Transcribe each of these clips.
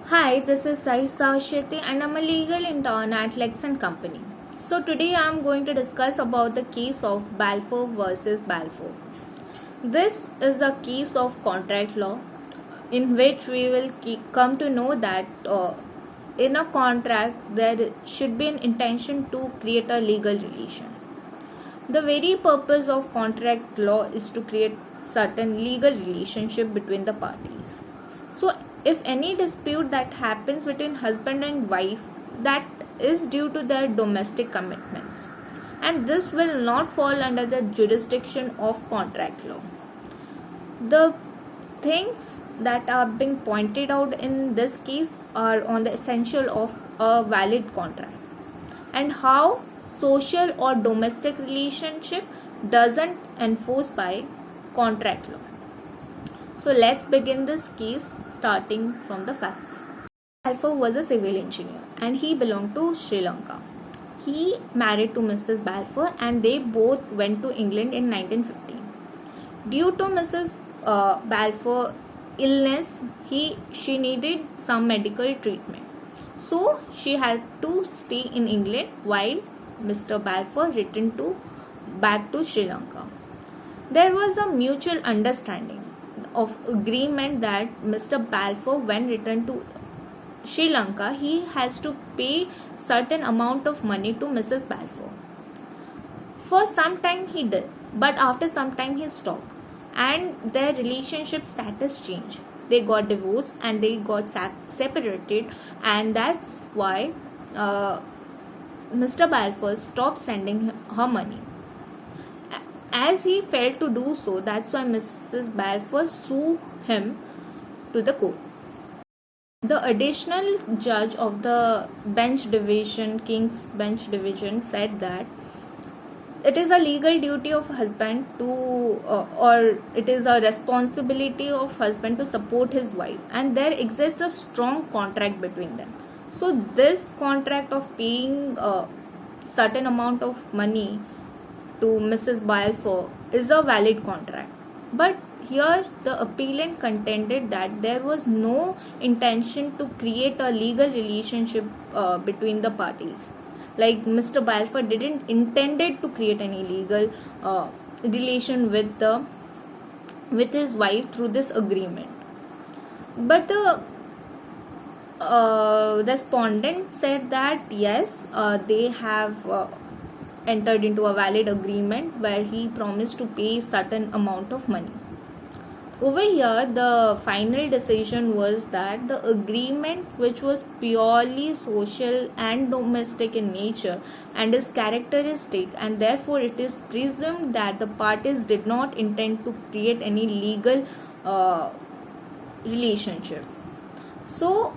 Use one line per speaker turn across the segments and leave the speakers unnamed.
Hi, this is Sai Sashiti and I'm a legal intern at Lexan Company. So today I'm going to discuss about the case of Balfour versus Balfour. This is a case of contract law in which we will come to know that in a contract there should be an intention to create a legal relation. The very purpose of contract law is to create certain legal relationship between the parties. So if any dispute that happens between husband and wife, that is due to their domestic commitments, and this will not fall under the jurisdiction of contract law. The things that are being pointed out in this case are on the essential of a valid contract and how social or domestic relationship doesn't enforce by contract law. So let's begin this case starting from the facts. Balfour was a civil engineer and he belonged to Sri Lanka. He married to Mrs. Balfour and they both went to England in 1915. Due to Mrs. Balfour illness, she needed some medical treatment. So she had to stay in England while Mr. Balfour returned back to Sri Lanka. There was a mutual understanding of agreement that Mr. Balfour, when returned to Sri Lanka, he has to pay certain amount of money to Mrs. Balfour. For some time he did, but after some time he stopped and their relationship status changed. They got divorced and they got separated, and that's why Mr. Balfour stopped sending her money. As he failed to do so, that's why Mrs. Balfour sued him to the court. The additional judge of the King's Bench Division, said that it is a legal duty of husband to, or it is a responsibility of husband to support his wife, and there exists a strong contract between them. So this contract of paying a certain amount of money to Mrs. Balfour is a valid contract. But here the appellant contended that there was no intention to create a legal relationship between the parties. Like Mr. Balfour didn't intended to create any legal relation with his wife through this agreement. But the respondent said that yes, they have entered into a valid agreement where he promised to pay certain amount of money. Over here, the final decision was that the agreement, which was purely social and domestic in nature and is characteristic, and therefore it is presumed that the parties did not intend to create any legal relationship. So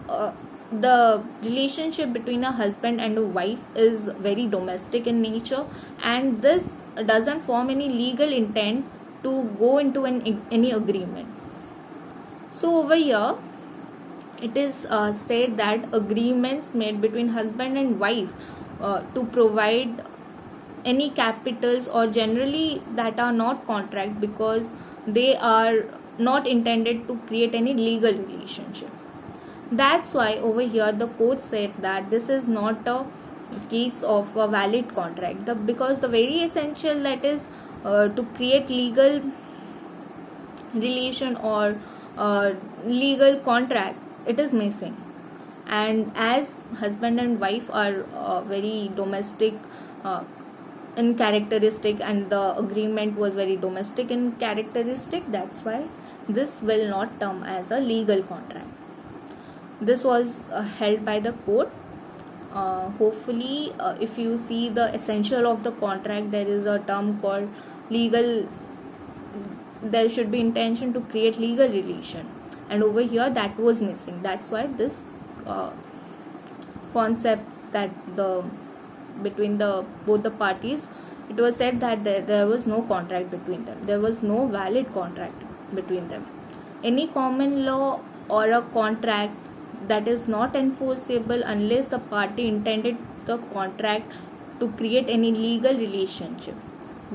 the relationship between a husband and a wife is very domestic in nature, and this doesn't form any legal intent to go into any agreement. So over here it is said that agreements made between husband and wife to provide any capitals, or generally that are not contract because they are not intended to create any legal relationship. That's why over here the court said that this is not a case of a valid contract, because the very essential, that is to create legal relation or legal contract, it is missing. And as husband and wife are very domestic in characteristic, and the agreement was very domestic in characteristic, that's why this will not term as a legal contract. This was held by the court. Hopefully if you see the essential of the contract, there is a term called legal, there should be intention to create legal relation, and over here that was missing. That's why this concept that the between the both the parties, it was said that there was no contract between them, there was no valid contract between them. Any common law or a contract that is not enforceable unless the party intended the contract to create any legal relationship.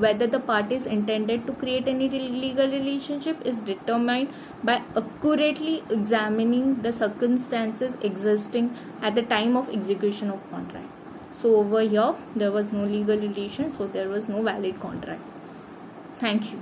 whether the parties intended to create any legal relationship is determined by accurately examining the circumstances existing at the time of execution of contract. So over here there was no legal relation, so there was no valid contract. Thank you.